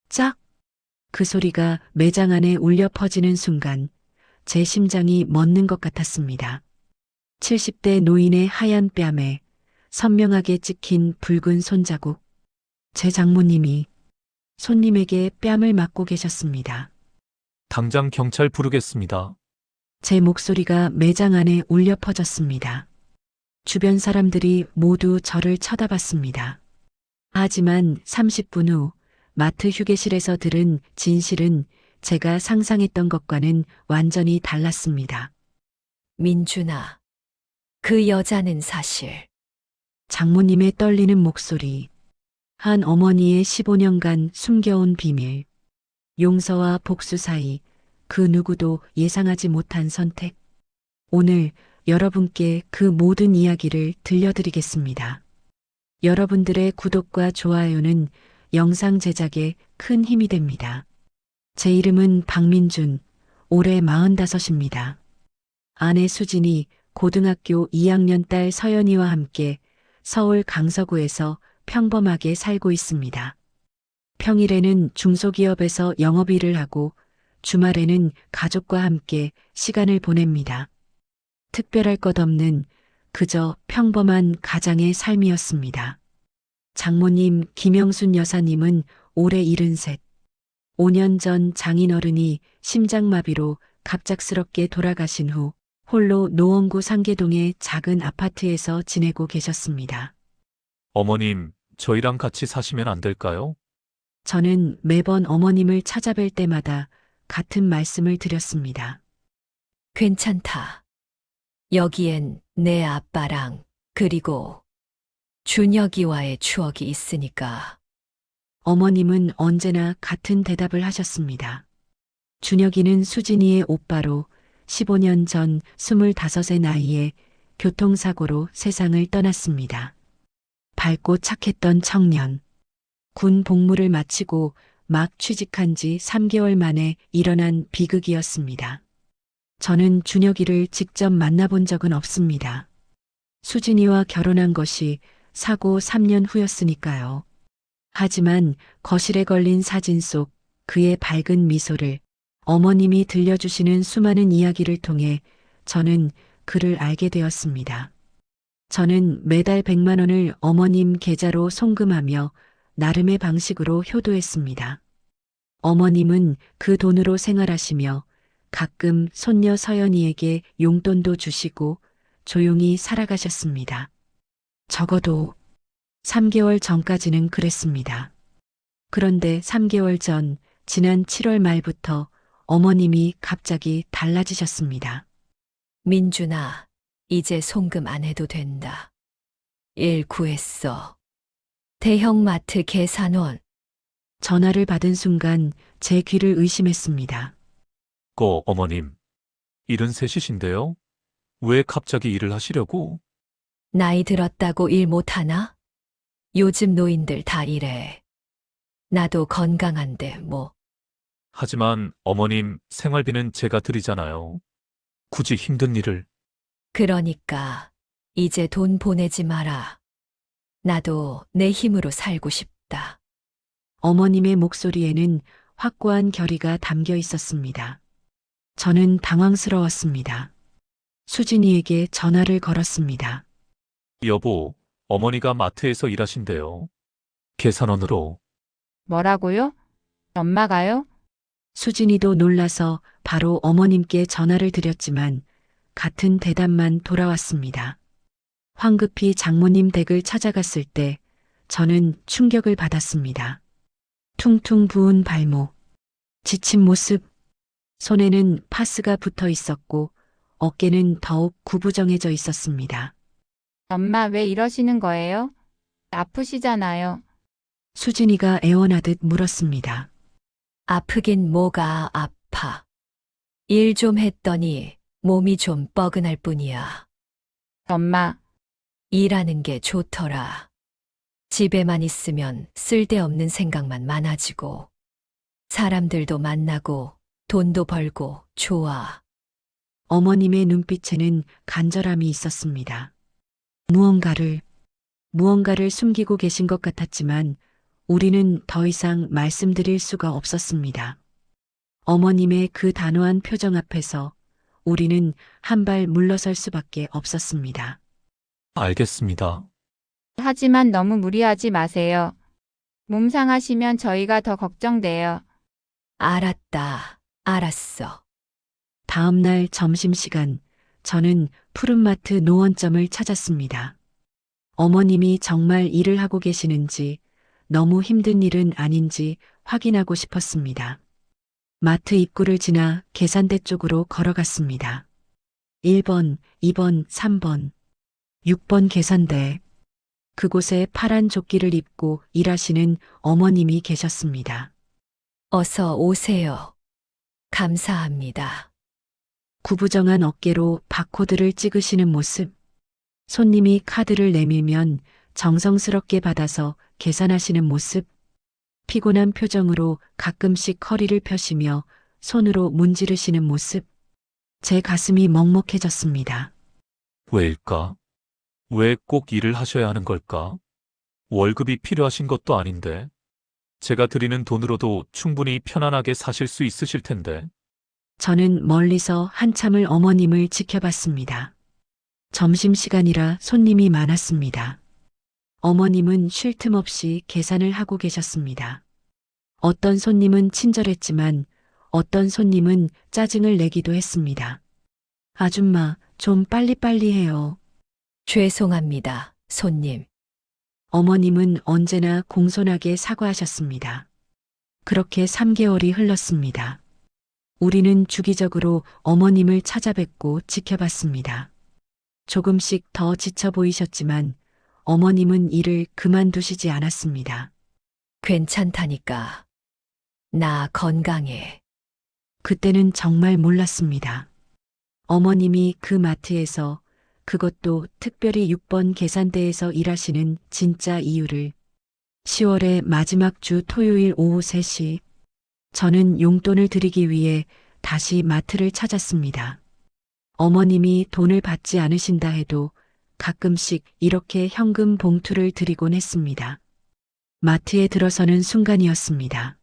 짝! 그 소리가 매장 안에 울려 퍼지는 순간 제 심장이 멎는 것 같았습니다. 70대 노인의 하얀 뺨에 선명하게 찍힌 붉은 손자국. 제 장모님이 손님에게 뺨을 맞고 계셨습니다. 당장 경찰 부르겠습니다. 제 목소리가 매장 안에 울려 퍼졌습니다. 주변 사람들이 모두 저를 쳐다봤습니다. 하지만 30분 후 마트 휴게실에서 들은 진실은 제가 상상했던 것과는 완전히 달랐습니다. 민준아, 그 여자는 사실 장모님의 떨리는 목소리, 한 어머니의 15년간 숨겨온 비밀, 용서와 복수 사이 그 누구도 예상하지 못한 선택. 오늘 여러분께 그 모든 이야기를 들려드리겠습니다. 여러분들의 구독과 좋아요는 영상 제작에 큰 힘이 됩니다. 제 이름은 박민준, 올해 45입니다. 아내 수진이 고등학교 2학년 딸 서연이와 함께 서울 강서구에서 평범하게 살고 있습니다. 평일에는 중소기업에서 영업일을 하고 주말에는 가족과 함께 시간을 보냅니다. 특별할 것 없는 그저 평범한 가장의 삶이었습니다. 장모님 김영순 여사님은 올해 73. 5년 전 장인어른이 심장마비로 갑작스럽게 돌아가신 후 홀로 노원구 상계동의 작은 아파트에서 지내고 계셨습니다. 어머님, 저희랑 같이 사시면 안 될까요? 저는 매번 어머님을 찾아뵐 때마다 같은 말씀을 드렸습니다. 괜찮다. 여기엔 내 아빠랑 그리고 준혁이와의 추억이 있으니까. 어머님은 언제나 같은 대답을 하셨습니다. 준혁이는 수진이의 오빠로 15년 전 25의 나이에 교통사고로 세상을 떠났습니다. 밝고 착했던 청년. 군 복무를 마치고 막 취직한 지 3개월 만에 일어난 비극이었습니다. 저는 준혁이를 직접 만나본 적은 없습니다. 수진이와 결혼한 것이 사고 3년 후였으니까요. 하지만 거실에 걸린 사진 속 그의 밝은 미소를 어머님이 들려주시는 수많은 이야기를 통해 저는 그를 알게 되었습니다. 저는 매달 100만 원을 어머님 계좌로 송금하며 나름의 방식으로 효도했습니다. 어머님은 그 돈으로 생활하시며 가끔 손녀 서연이에게 용돈도 주시고 조용히 살아가셨습니다. 적어도 3개월 전까지는 그랬습니다. 그런데 3개월 전 지난 7월 말부터 어머님이 갑자기 달라지셨습니다. 민준아, 이제 송금 안 해도 된다. 일 구했어. 대형마트 계산원. 전화를 받은 순간 제 귀를 의심했습니다. 어머님. 73이신데요? 왜 갑자기 일을 하시려고? 나이 들었다고 일 못하나? 요즘 노인들 다 이래. 나도 건강한데 뭐. 하지만 어머님, 생활비는 제가 드리잖아요. 굳이 힘든 일을. 그러니까 이제 돈 보내지 마라. 나도 내 힘으로 살고 싶다. 어머님의 목소리에는 확고한 결의가 담겨 있었습니다. 저는 당황스러웠습니다. 수진이에게 전화를 걸었습니다. 여보, 어머니가 마트에서 일하신대요. 계산원으로. 뭐라고요? 엄마가요? 수진이도 놀라서 바로 어머님께 전화를 드렸지만 같은 대답만 돌아왔습니다. 황급히 장모님 댁을 찾아갔을 때 저는 충격을 받았습니다. 퉁퉁 부은 발목, 지친 모습, 손에는 파스가 붙어 있었고 어깨는 더욱 구부정해져 있었습니다. 엄마 왜 이러시는 거예요? 아프시잖아요. 수진이가 애원하듯 물었습니다. 아프긴 뭐가 아파. 일 좀 했더니 몸이 좀 뻐근할 뿐이야. 엄마, 일하는 게 좋더라. 집에만 있으면 쓸데없는 생각만 많아지고, 사람들도 만나고, 돈도 벌고, 좋아. 어머님의 눈빛에는 간절함이 있었습니다. 무언가를 숨기고 계신 것 같았지만 우리는 더 이상 말씀드릴 수가 없었습니다. 어머님의 그 단호한 표정 앞에서 우리는 한 발 물러설 수밖에 없었습니다. 알겠습니다. 하지만 너무 무리하지 마세요. 몸 상하시면 저희가 더 걱정돼요. 알았다. 알았어. 다음 날 점심시간, 저는 푸른마트 노원점을 찾았습니다. 어머님이 정말 일을 하고 계시는지, 너무 힘든 일은 아닌지 확인하고 싶었습니다. 마트 입구를 지나 계산대 쪽으로 걸어갔습니다. 1번, 2번, 3번, 6번 계산대. 그곳에 파란 조끼를 입고 일하시는 어머님이 계셨습니다. 어서 오세요. 감사합니다. 구부정한 어깨로 바코드를 찍으시는 모습. 손님이 카드를 내밀면 정성스럽게 받아서 계산하시는 모습. 피곤한 표정으로 가끔씩 허리를 펴시며 손으로 문지르시는 모습. 제 가슴이 먹먹해졌습니다. 왜일까? 왜 꼭 일을 하셔야 하는 걸까? 월급이 필요하신 것도 아닌데. 제가 드리는 돈으로도 충분히 편안하게 사실 수 있으실 텐데. 저는 멀리서 한참을 어머님을 지켜봤습니다. 점심시간이라 손님이 많았습니다. 어머님은 쉴 틈 없이 계산을 하고 계셨습니다. 어떤 손님은 친절했지만 어떤 손님은 짜증을 내기도 했습니다. 아줌마, 좀 빨리빨리 해요. 죄송합니다, 손님. 어머님은 언제나 공손하게 사과하셨습니다. 그렇게 3개월이 흘렀습니다. 우리는 주기적으로 어머님을 찾아뵙고 지켜봤습니다. 조금씩 더 지쳐 보이셨지만 어머님은 일을 그만두시지 않았습니다. 괜찮다니까. 나 건강해. 그때는 정말 몰랐습니다. 어머님이 그 마트에서, 그것도 특별히 6번 계산대에서 일하시는 진짜 이유를. 10월의 마지막 주 토요일 오후 3시, 저는 용돈을 드리기 위해 다시 마트를 찾았습니다. 어머님이 돈을 받지 않으신다 해도 가끔씩 이렇게 현금 봉투를 드리곤 했습니다. 마트에 들어서는 순간이었습니다.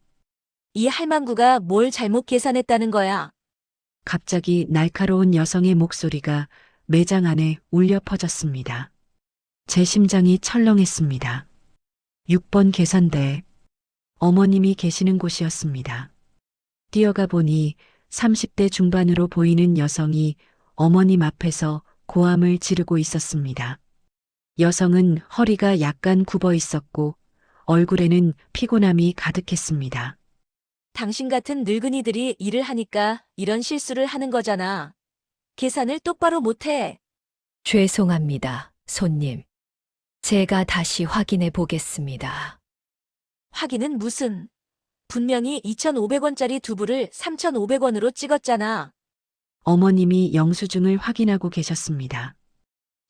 이 할망구가 뭘 잘못 계산했다는 거야? 갑자기 날카로운 여성의 목소리가 매장 안에 울려 퍼졌습니다. 제 심장이 철렁했습니다. 6번 계산대. 어머님이 계시는 곳이었습니다. 뛰어가 보니 30대 중반으로 보이는 여성이 어머님 앞에서 고함을 지르고 있었습니다. 여성은 허리가 약간 굽어 있었고 얼굴에는 피곤함이 가득했습니다. 당신 같은 늙은이들이 일을 하니까 이런 실수를 하는 거잖아. 계산을 똑바로 못해. 죄송합니다, 손님. 제가 다시 확인해 보겠습니다. 확인은 무슨. 분명히 2,500원짜리 두부를 3,500원으로 찍었잖아. 어머님이 영수증을 확인하고 계셨습니다.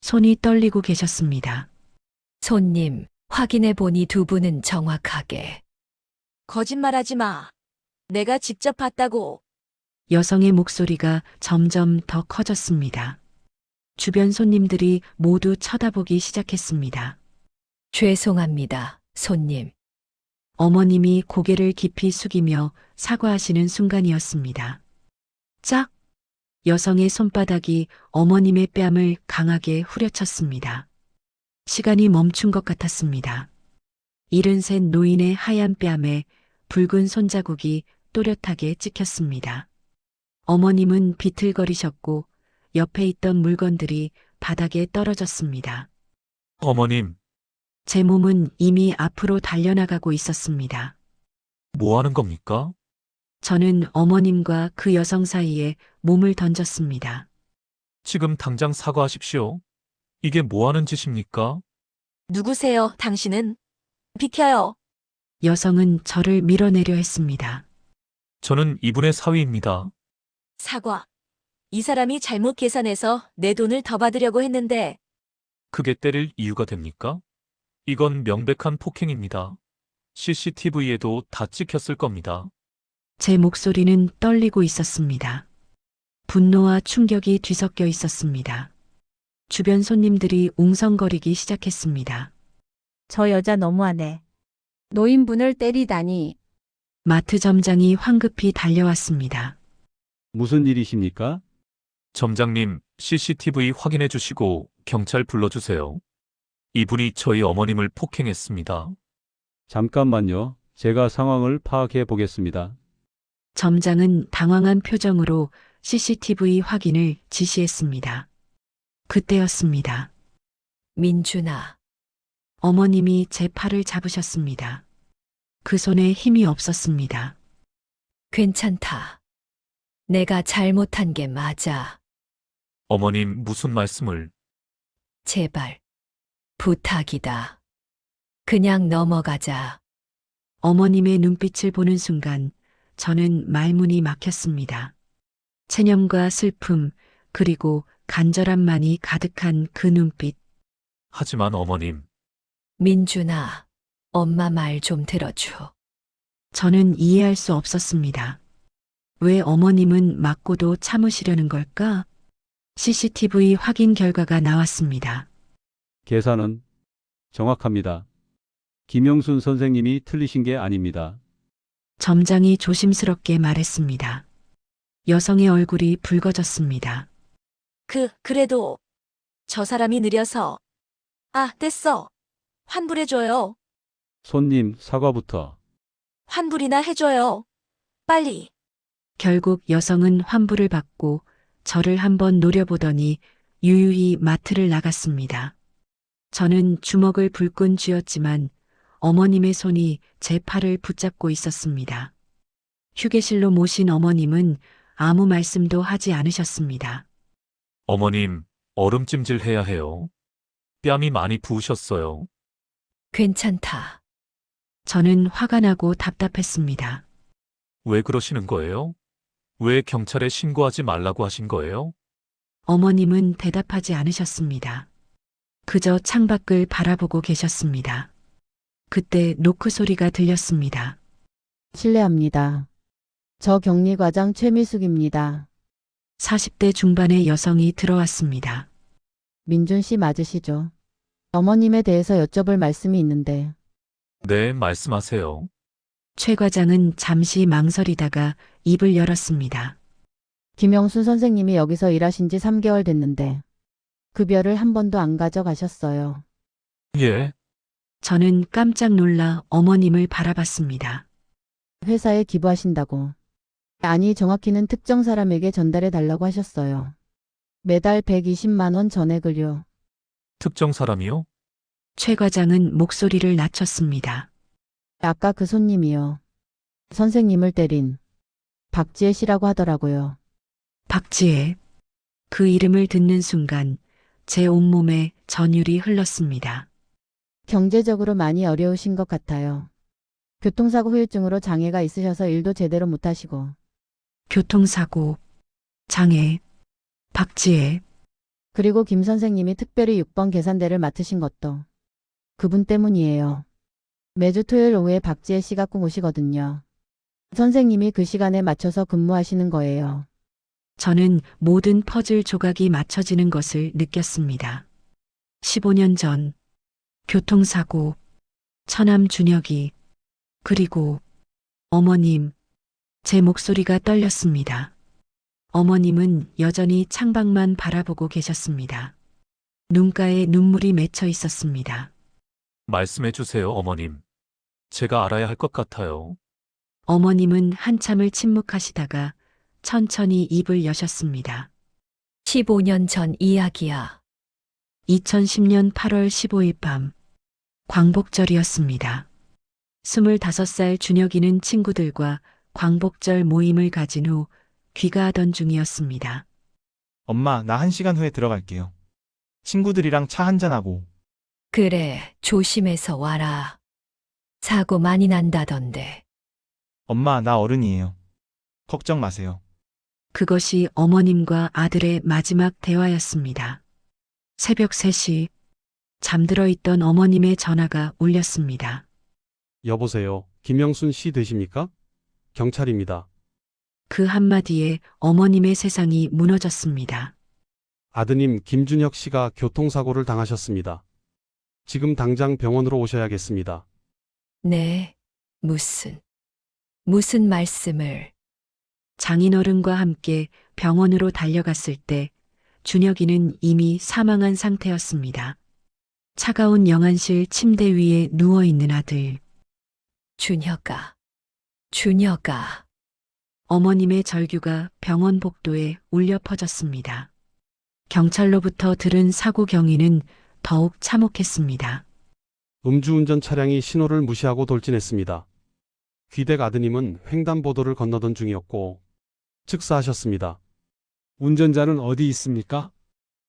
손이 떨리고 계셨습니다. 손님, 확인해 보니 두부는 정확하게. 거짓말하지 마. 내가 직접 봤다고. 여성의 목소리가 점점 더 커졌습니다. 주변 손님들이 모두 쳐다보기 시작했습니다. 죄송합니다, 손님. 어머님이 고개를 깊이 숙이며 사과하시는 순간이었습니다. 짝! 여성의 손바닥이 어머님의 뺨을 강하게 후려쳤습니다. 시간이 멈춘 것 같았습니다. 73 노인의 하얀 뺨에 붉은 손자국이 또렷하게 찍혔습니다. 어머님은 비틀거리셨고 옆에 있던 물건들이 바닥에 떨어졌습니다. 어머님, 제 몸은 이미 앞으로 달려나가고 있었습니다. 뭐 하는 겁니까? 저는 어머님과 그 여성 사이에 몸을 던졌습니다. 지금 당장 사과하십시오. 이게 뭐 하는 짓입니까? 누구세요, 당신은? 비켜요. 여성은 저를 밀어내려 했습니다. 저는 이분의 사위입니다. 사과. 이 사람이 잘못 계산해서 내 돈을 더 받으려고 했는데 그게 때릴 이유가 됩니까? 이건 명백한 폭행입니다. CCTV에도 다 찍혔을 겁니다. 제 목소리는 떨리고 있었습니다. 분노와 충격이 뒤섞여 있었습니다. 주변 손님들이 웅성거리기 시작했습니다. 저 여자 너무하네. 노인분을 때리다니. 마트 점장이 황급히 달려왔습니다. 무슨 일이십니까? 점장님, CCTV 확인해 주시고 경찰 불러주세요. 이분이 저희 어머님을 폭행했습니다. 잠깐만요. 제가 상황을 파악해 보겠습니다. 점장은 당황한 표정으로 CCTV 확인을 지시했습니다. 그때였습니다. 민준아, 어머님이 제 팔을 잡으셨습니다. 그 손에 힘이 없었습니다. 괜찮다. 내가 잘못한 게 맞아. 어머님, 무슨 말씀을? 제발. 부탁이다. 그냥 넘어가자. 어머님의 눈빛을 보는 순간 저는 말문이 막혔습니다. 체념과 슬픔, 그리고 간절함만이 가득한 그 눈빛. 하지만 어머님, 민준아, 엄마 말 좀 들어줘. 저는 이해할 수 없었습니다. 왜 어머님은 맞고도 참으시려는 걸까? CCTV 확인 결과가 나왔습니다. 계산은 정확합니다. 김영순 선생님이 틀리신 게 아닙니다. 점장이 조심스럽게 말했습니다. 여성의 얼굴이 붉어졌습니다. 그래도 저 사람이 느려서. 아, 됐어. 환불해줘요. 손님, 사과부터. 환불이나 해줘요. 빨리. 결국 여성은 환불을 받고 저를 한번 노려보더니 유유히 마트를 나갔습니다. 저는 주먹을 불끈 쥐었지만 어머님의 손이 제 팔을 붙잡고 있었습니다. 휴게실로 모신 어머님은 아무 말씀도 하지 않으셨습니다. 어머님, 얼음찜질 해야 해요. 뺨이 많이 부으셨어요. 괜찮다. 저는 화가 나고 답답했습니다. 왜 그러시는 거예요? 왜 경찰에 신고하지 말라고 하신 거예요? 어머님은 대답하지 않으셨습니다. 그저 창밖을 바라보고 계셨습니다. 그때 노크 소리가 들렸습니다. 실례합니다. 저 격리과장 최미숙입니다. 40대 중반의 여성이 들어왔습니다. 민준 씨 맞으시죠? 어머님에 대해서 여쭤볼 말씀이 있는데 네, 말씀하세요. 최 과장은 잠시 망설이다가 입을 열었습니다. 김영순 선생님이 여기서 일하신 지 3개월 됐는데 급여를 한 번도 안 가져가셨어요. 예, 저는 깜짝 놀라 어머님을 바라봤습니다. 회사에 기부하신다고. 아니, 정확히는 특정 사람에게 전달해 달라고 하셨어요. 매달 120만 원 전액을요. 특정 사람이요? 최 과장은 목소리를 낮췄습니다. 아까 그 손님이요. 선생님을 때린 박지혜 씨라고 하더라고요. 박지혜. 그 이름을 듣는 순간 제 온몸에 전율이 흘렀습니다. 경제적으로 많이 어려우신 것 같아요. 교통사고 후유증으로 장애가 있으셔서 일도 제대로 못하시고. 교통사고, 장애, 박지혜. 그리고 김 선생님이 특별히 6번 계산대를 맡으신 것도 그분 때문이에요. 매주 토요일 오후에 박지혜 씨가 꼭 오시거든요. 선생님이 그 시간에 맞춰서 근무하시는 거예요. 저는 모든 퍼즐 조각이 맞춰지는 것을 느꼈습니다. 15년 전, 교통사고, 처남 준혁이, 그리고 어머님, 제 목소리가 떨렸습니다. 어머님은 여전히 창밖만 바라보고 계셨습니다. 눈가에 눈물이 맺혀 있었습니다. 말씀해 주세요, 어머님. 제가 알아야 할 것 같아요. 어머님은 한참을 침묵하시다가 천천히 입을 여셨습니다. 15년 전 이야기야. 2010년 8월 15일 밤, 광복절이었습니다. 25살 준혁이는 친구들과 광복절 모임을 가진 후 귀가하던 중이었습니다. 엄마, 나 1시간 후에 들어갈게요. 친구들이랑 차 한잔하고. 그래, 조심해서 와라. 사고 많이 난다던데. 엄마, 나 어른이에요. 걱정 마세요. 그것이 어머님과 아들의 마지막 대화였습니다. 새벽 3시, 잠들어 있던 어머님의 전화가 울렸습니다. 여보세요. 김영순 씨 되십니까? 경찰입니다. 그 한마디에 어머님의 세상이 무너졌습니다. 아드님 김준혁 씨가 교통사고를 당하셨습니다. 지금 당장 병원으로 오셔야겠습니다. 네, 무슨 말씀을. 장인어른과 함께 병원으로 달려갔을 때 준혁이는 이미 사망한 상태였습니다. 차가운 영안실 침대 위에 누워 있는 아들. 준혁아. 어머님의 절규가 병원 복도에 울려 퍼졌습니다. 경찰로부터 들은 사고 경위는 더욱 참혹했습니다. 음주운전 차량이 신호를 무시하고 돌진했습니다. 귀댁 아드님은 횡단보도를 건너던 중이었고 즉사하셨습니다. 운전자는 어디 있습니까?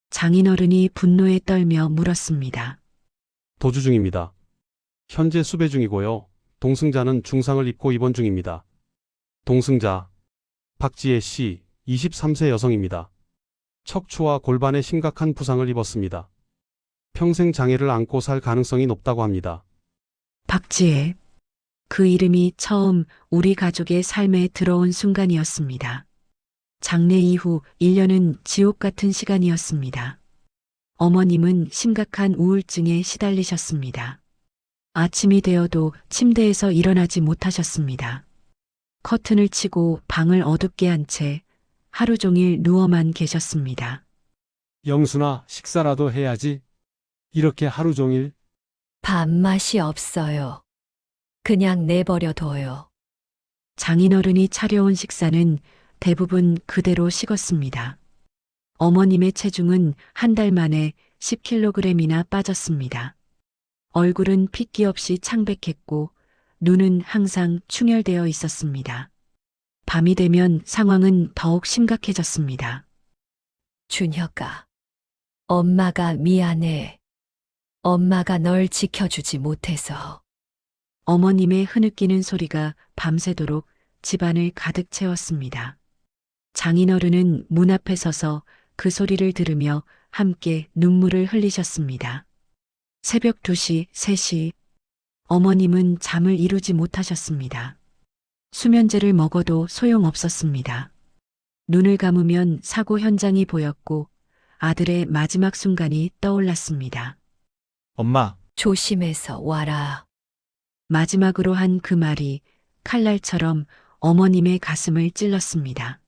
장인어른이 분노에 떨며 물었습니다. 도주 중입니다. 현재 수배 중이고요. 동승자는 중상을 입고 입원 중입니다. 동승자 박지혜 씨 23세 여성입니다. 척추와 골반에 심각한 부상을 입었습니다. 평생 장애를 안고 살 가능성이 높다고 합니다. 박지혜. 그 이름이 처음 우리 가족의 삶에 들어온 순간이었습니다. 장례 이후 1년은 지옥 같은 시간이었습니다. 어머님은 심각한 우울증에 시달리셨습니다. 아침이 되어도 침대에서 일어나지 못하셨습니다. 커튼을 치고 방을 어둡게 한 채 하루 종일 누워만 계셨습니다. 영순아, 식사라도 해야지. 이렇게 하루 종일. 밥맛이 없어요. 그냥 내버려 둬요. 장인어른이 차려온 식사는 대부분 그대로 식었습니다. 어머님의 체중은 한 달 만에 10kg이나 빠졌습니다. 얼굴은 핏기 없이 창백했고 눈은 항상 충혈되어 있었습니다. 밤이 되면 상황은 더욱 심각해졌습니다. 준혁아. 엄마가 미안해. 엄마가 널 지켜주지 못해서. 어머님의 흐느끼는 소리가 밤새도록 집안을 가득 채웠습니다. 장인어른은 문 앞에 서서 그 소리를 들으며 함께 눈물을 흘리셨습니다. 새벽 2시, 3시, 어머님은 잠을 이루지 못하셨습니다. 수면제를 먹어도 소용없었습니다. 눈을 감으면 사고 현장이 보였고 아들의 마지막 순간이 떠올랐습니다. 엄마, 조심해서 와라. 마지막으로 한 그 말이 칼날처럼 어머님의 가슴을 찔렀습니다.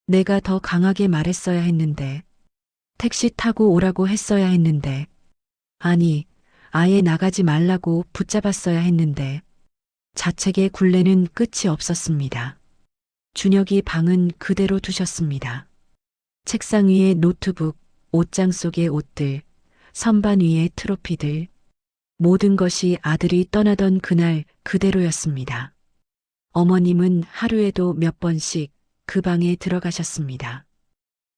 내가 더 강하게 말했어야 했는데, 택시 타고 오라고 했어야 했는데, 아니, 아예 나가지 말라고 붙잡았어야 했는데, 자책의 굴레는 끝이 없었습니다. 준혁이 방은 그대로 두셨습니다. 책상 위에 노트북, 옷장 속의 옷들, 선반 위에 트로피들, 모든 것이 아들이 떠나던 그날 그대로였습니다. 어머님은 하루에도 몇 번씩 그 방에 들어가셨습니다.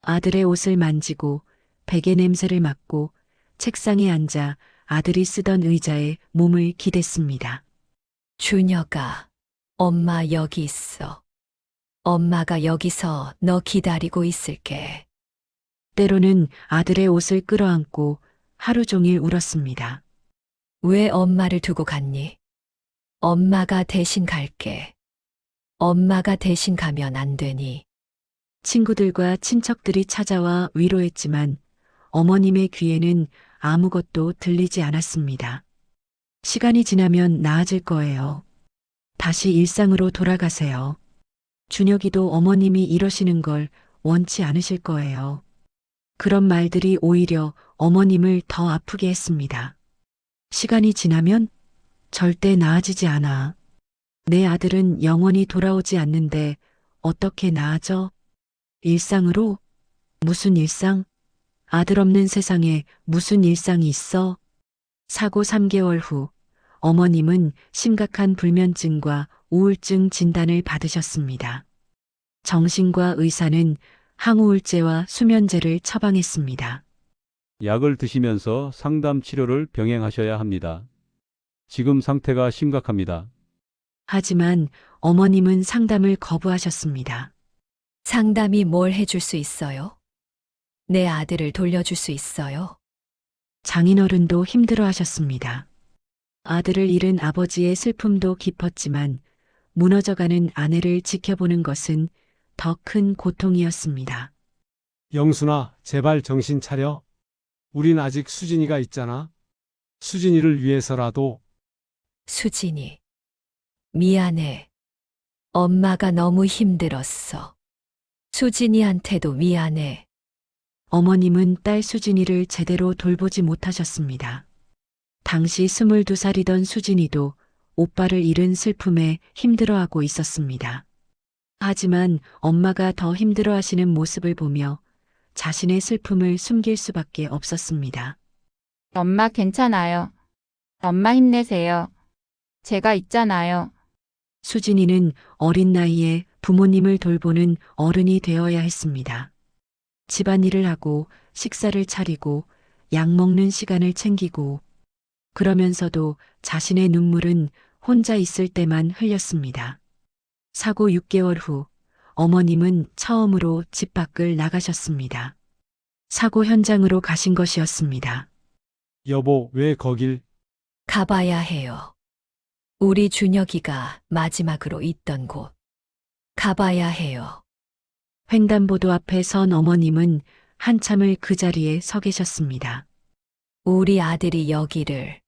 아들의 옷을 만지고 베개 냄새를 맡고 책상에 앉아 아들이 쓰던 의자에 몸을 기댔습니다. 준혁아, 엄마 여기 있어. 엄마가 여기서 너 기다리고 있을게. 때로는 아들의 옷을 끌어안고 하루 종일 울었습니다. 왜 엄마를 두고 갔니? 엄마가 대신 갈게. 엄마가 대신 가면 안 되니? 친구들과 친척들이 찾아와 위로했지만 어머님의 귀에는 아무것도 들리지 않았습니다. 시간이 지나면 나아질 거예요. 다시 일상으로 돌아가세요. 준혁이도 어머님이 이러시는 걸 원치 않으실 거예요. 그런 말들이 오히려 어머님을 더 아프게 했습니다. 시간이 지나면 절대 나아지지 않아. 내 아들은 영원히 돌아오지 않는데 어떻게 나아져? 일상으로? 무슨 일상? 아들 없는 세상에 무슨 일상이 있어? 사고 3개월 후 어머님은 심각한 불면증과 우울증 진단을 받으셨습니다. 정신과 의사는 항우울제와 수면제를 처방했습니다. 약을 드시면서 상담 치료를 병행하셔야 합니다. 지금 상태가 심각합니다. 하지만 어머님은 상담을 거부하셨습니다. 상담이 뭘 해줄 수 있어요? 내 아들을 돌려줄 수 있어요? 장인어른도 힘들어 하셨습니다. 아들을 잃은 아버지의 슬픔도 깊었지만 무너져가는 아내를 지켜보는 것은 더 큰 고통이었습니다. 영순아, 제발 정신 차려. 우린 아직 수진이가 있잖아. 수진이를 위해서라도. 수진이. 미안해. 엄마가 너무 힘들었어. 수진이한테도 미안해. 어머님은 딸 수진이를 제대로 돌보지 못하셨습니다. 당시 22살이던 수진이도 오빠를 잃은 슬픔에 힘들어하고 있었습니다. 하지만 엄마가 더 힘들어하시는 모습을 보며 자신의 슬픔을 숨길 수밖에 없었습니다. 엄마 괜찮아요. 엄마 힘내세요. 제가 있잖아요. 수진이는 어린 나이에 부모님을 돌보는 어른이 되어야 했습니다. 집안일을 하고 식사를 차리고 약 먹는 시간을 챙기고 그러면서도 자신의 눈물은 혼자 있을 때만 흘렸습니다. 사고 6개월 후 어머님은 처음으로 집 밖을 나가셨습니다. 사고 현장으로 가신 것이었습니다. 여보, 왜 거길? 가봐야 해요. 우리 준혁이가 마지막으로 있던 곳. 가봐야 해요. 횡단보도 앞에 선 어머님은 한참을 그 자리에 서 계셨습니다. 우리 아들이 여기를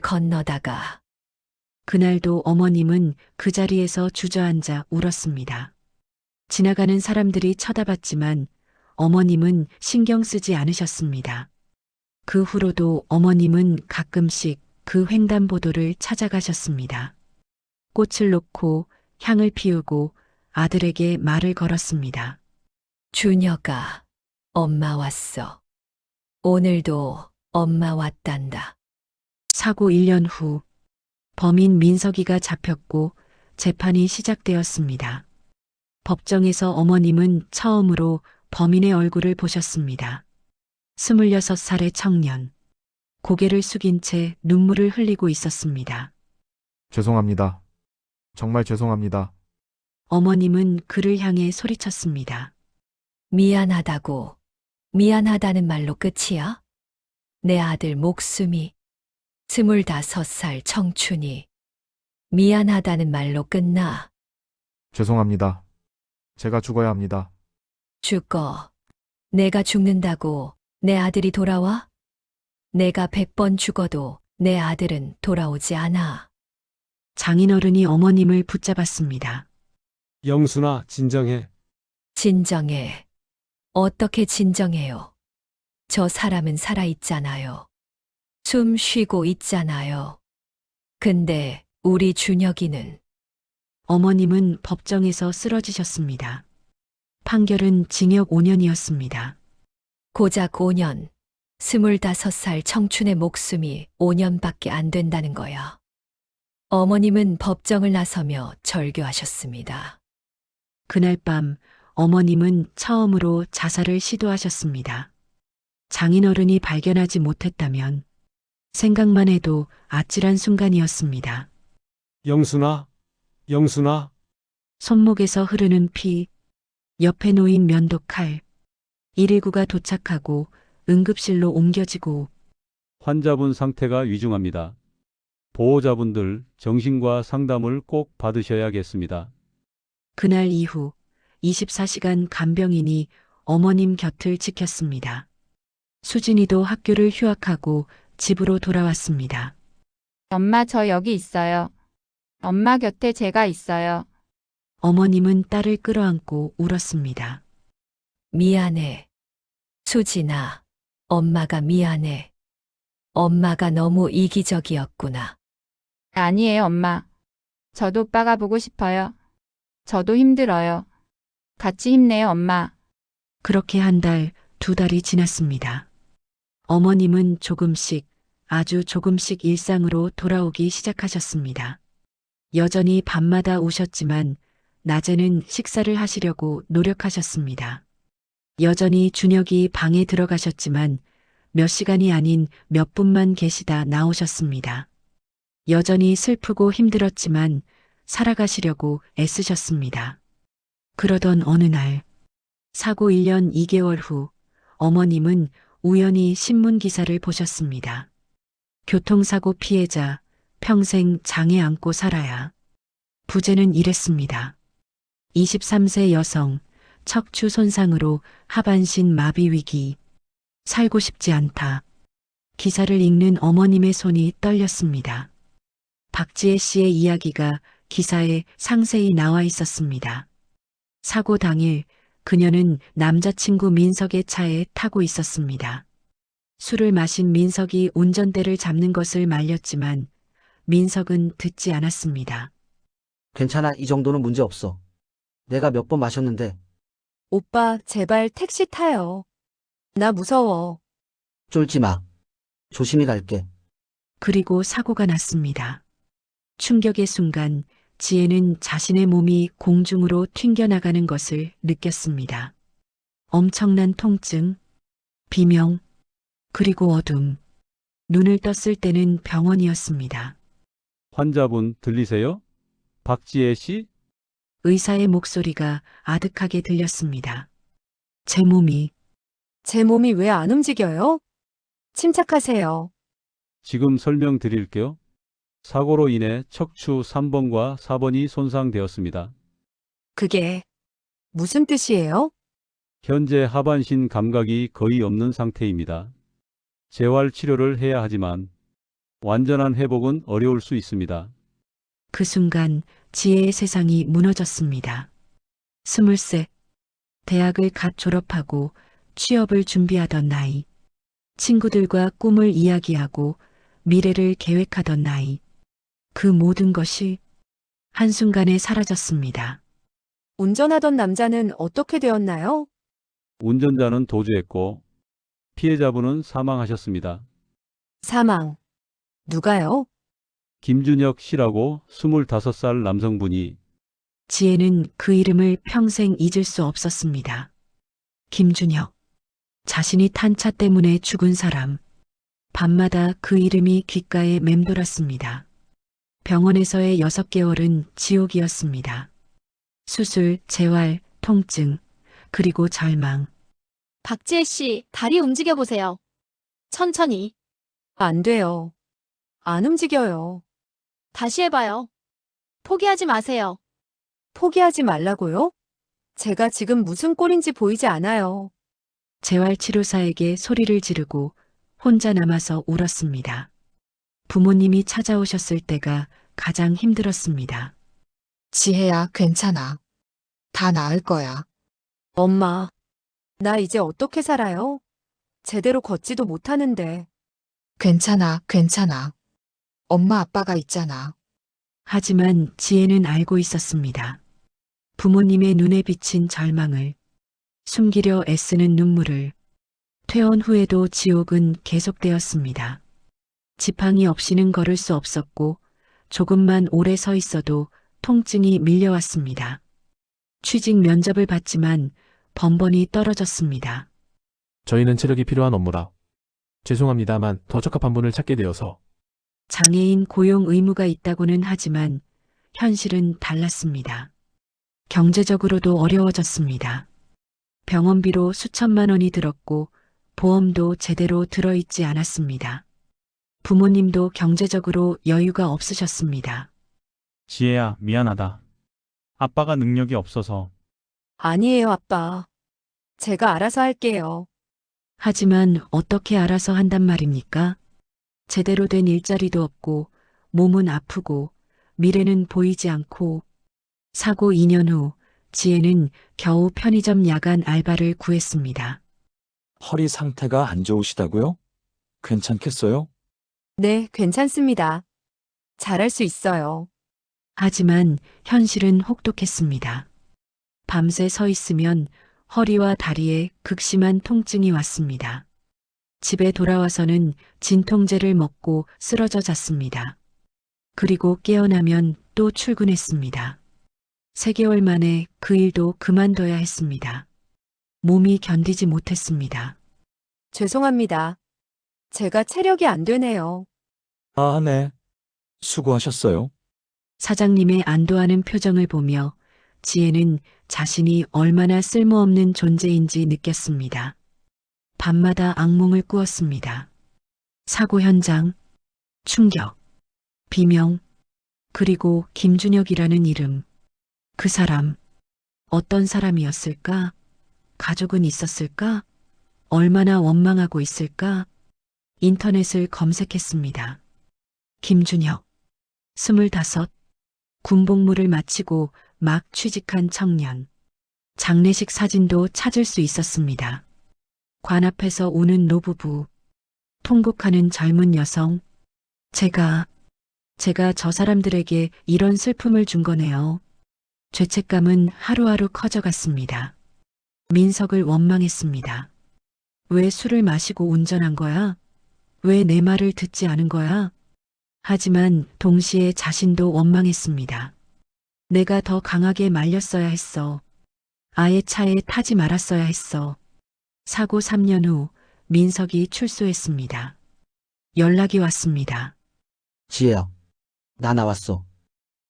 건너다가 그날도 어머님은 그 자리에서 주저앉아 울었습니다. 지나가는 사람들이 쳐다봤지만 어머님은 신경 쓰지 않으셨습니다. 그 후로도 어머님은 가끔씩 그 횡단보도를 찾아가셨습니다. 꽃을 놓고 향을 피우고 아들에게 말을 걸었습니다. 준혁아, 엄마 왔어. 오늘도 엄마 왔단다. 사고 1년 후 범인 민석이가 잡혔고 재판이 시작되었습니다. 법정에서 어머님은 처음으로 범인의 얼굴을 보셨습니다. 26살의 청년. 고개를 숙인 채 눈물을 흘리고 있었습니다. 죄송합니다. 정말 죄송합니다. 어머님은 그를 향해 소리쳤습니다. 미안하다고. 미안하다는 말로 끝이야? 내 아들 목숨이 25살 청춘이 미안하다는 말로 끝나. 죄송합니다. 제가 죽어야 합니다. 죽어. 내가 죽는다고 내 아들이 돌아와? 내가 100번 죽어도 내 아들은 돌아오지 않아. 장인어른이 어머님을 붙잡았습니다. 영순아, 진정해. 진정해. 어떻게 진정해요? 저 사람은 살아있잖아요. 숨 쉬고 있잖아요. 근데 우리 준혁이는 어머님은 법정에서 쓰러지셨습니다. 판결은 징역 5년이었습니다. 고작 5년. 25살 청춘의 목숨이 5년밖에 안 된다는 거야. 어머님은 법정을 나서며 절규하셨습니다. 그날 밤 어머님은 처음으로 자살을 시도하셨습니다. 장인어른이 발견하지 못했다면 생각만 해도 아찔한 순간이었습니다. 영순아, 영순아. 손목에서 흐르는 피, 옆에 놓인 면도칼, 119가 도착하고 응급실로 옮겨지고 환자분 상태가 위중합니다. 보호자분들 정신과 상담을 꼭 받으셔야겠습니다. 그날 이후 24시간 간병인이 어머님 곁을 지켰습니다. 수진이도 학교를 휴학하고 집으로 돌아왔습니다. 엄마 저 여기 있어요. 엄마 곁에 제가 있어요. 어머님은 딸을 끌어안고 울었습니다. 미안해. 수진아, 엄마가 미안해. 엄마가 너무 이기적이었구나. 아니에요, 엄마. 저도 오빠가 보고 싶어요. 저도 힘들어요. 같이 힘내요, 엄마. 그렇게 한 달, 2달이 지났습니다. 어머님은 조금씩, 아주 조금씩 일상으로 돌아오기 시작하셨습니다. 여전히 밤마다 오셨지만 낮에는 식사를 하시려고 노력하셨습니다. 여전히 준혁이 방에 들어가셨지만 몇 시간이 아닌 몇 분만 계시다 나오셨습니다. 여전히 슬프고 힘들었지만 살아가시려고 애쓰셨습니다. 그러던 어느 날, 사고 1년 2개월 후 어머님은 우연히 신문 기사를 보셨습니다. 교통사고 피해자, 평생 장애 안고 살아야. 부제는 이랬습니다. 23세 여성, 척추 손상으로 하반신 마비 위기. 살고 싶지 않다. 기사를 읽는 어머님의 손이 떨렸습니다. 박지혜 씨의 이야기가 기사에 상세히 나와 있었습니다. 사고 당일 그녀는 남자친구 민석의 차에 타고 있었습니다. 술을 마신 민석이 운전대를 잡는 것을 말렸지만 민석은 듣지 않았습니다. 괜찮아, 이 정도는 문제 없어. 내가 몇 번 마셨는데. 오빠, 제발 택시 타요. 나 무서워. 쫄지 마. 조심히 갈게. 그리고 사고가 났습니다. 충격의 순간 지혜는 자신의 몸이 공중으로 튕겨나가는 것을 느꼈습니다. 엄청난 통증, 비명, 그리고 어둠. 눈을 떴을 때는 병원이었습니다. 환자분 들리세요? 박지혜 씨? 의사의 목소리가 아득하게 들렸습니다. 제 몸이 제 몸이 왜 안 움직여요? 침착하세요. 지금 설명드릴게요. 사고로 인해 척추 3번과 4번이 손상되었습니다. 그게 무슨 뜻이에요? 현재 하반신 감각이 거의 없는 상태입니다. 재활 치료를 해야 하지만 완전한 회복은 어려울 수 있습니다. 그 순간 지혜의 세상이 무너졌습니다. 23, 대학을 갓 졸업하고 취업을 준비하던 나이, 친구들과 꿈을 이야기하고 미래를 계획하던 나이, 그 모든 것이 한순간에 사라졌습니다. 운전하던 남자는 어떻게 되었나요? 운전자는 도주했고 피해자분은 사망하셨습니다. 사망. 누가요? 김준혁 씨라고 25살 남성분이 지혜는 그 이름을 평생 잊을 수 없었습니다. 김준혁. 자신이 탄 차 때문에 죽은 사람. 밤마다 그 이름이 귓가에 맴돌았습니다. 병원에서의 6개월은 지옥이었습니다. 수술, 재활, 통증, 그리고 절망. 박지혜 씨, 다리 움직여 보세요. 천천히. 안 돼요. 안 움직여요. 다시 해봐요. 포기하지 마세요. 포기하지 말라고요? 제가 지금 무슨 꼴인지 보이지 않아요. 재활치료사에게 소리를 지르고 혼자 남아서 울었습니다. 부모님이 찾아오셨을 때가 가장 힘들었습니다. 지혜야, 괜찮아. 다 나을 거야. 엄마, 나 이제 어떻게 살아요? 제대로 걷지도 못하는데. 괜찮아, 괜찮아. 엄마 아빠가 있잖아. 하지만 지혜는 알고 있었습니다. 부모님의 눈에 비친 절망을, 숨기려 애쓰는 눈물을, 퇴원 후에도 지옥은 계속되었습니다. 지팡이 없이는 걸을 수 없었고 조금만 오래 서 있어도 통증이 밀려왔습니다. 취직 면접을 봤지만 번번이 떨어졌습니다. 저희는 체력이 필요한 업무라. 죄송합니다만 더 적합한 분을 찾게 되어서. 장애인 고용 의무가 있다고는 하지만 현실은 달랐습니다. 경제적으로도 어려워졌습니다. 병원비로 수천만 원이 들었고 보험도 제대로 들어있지 않았습니다. 부모님도 경제적으로 여유가 없으셨습니다. 지혜야, 미안하다. 아빠가 능력이 없어서. 아니에요, 아빠. 제가 알아서 할게요. 하지만 어떻게 알아서 한단 말입니까? 제대로 된 일자리도 없고 몸은 아프고 미래는 보이지 않고 사고 2년 후 지혜는 겨우 편의점 야간 알바를 구했습니다. 허리 상태가 안 좋으시다고요? 괜찮겠어요? 네, 괜찮습니다. 잘할 수 있어요. 하지만 현실은 혹독했습니다. 밤새 서 있으면 허리와 다리에 극심한 통증이 왔습니다. 집에 돌아와서는 진통제를 먹고 쓰러져 잤습니다. 그리고 깨어나면 또 출근했습니다. 3개월 만에 그 일도 그만둬야 했습니다. 몸이 견디지 못했습니다. 죄송합니다. 제가 체력이 안 되네요. 아, 네. 수고하셨어요. 사장님의 안도하는 표정을 보며 지혜는 자신이 얼마나 쓸모없는 존재인지 느꼈습니다. 밤마다 악몽을 꾸었습니다. 사고 현장, 충격, 비명, 그리고 김준혁이라는 이름. 그 사람, 어떤 사람이었을까? 가족은 있었을까? 얼마나 원망하고 있을까? 인터넷을 검색했습니다. 김준혁. 25. 군복무를 마치고 막 취직한 청년. 장례식 사진도 찾을 수 있었습니다. 관 앞에서 우는 노부부. 통곡하는 젊은 여성. 제가 저 사람들에게 이런 슬픔을 준 거네요. 죄책감은 하루하루 커져갔습니다. 민석을 원망했습니다. 왜 술을 마시고 운전한 거야? 왜 내 말을 듣지 않은 거야? 하지만 동시에 자신도 원망했습니다. 내가 더 강하게 말렸어야 했어. 아예 차에 타지 말았어야 했어. 사고 3년 후 민석이 출소했습니다. 연락이 왔습니다. 지혜야, 나 나왔어.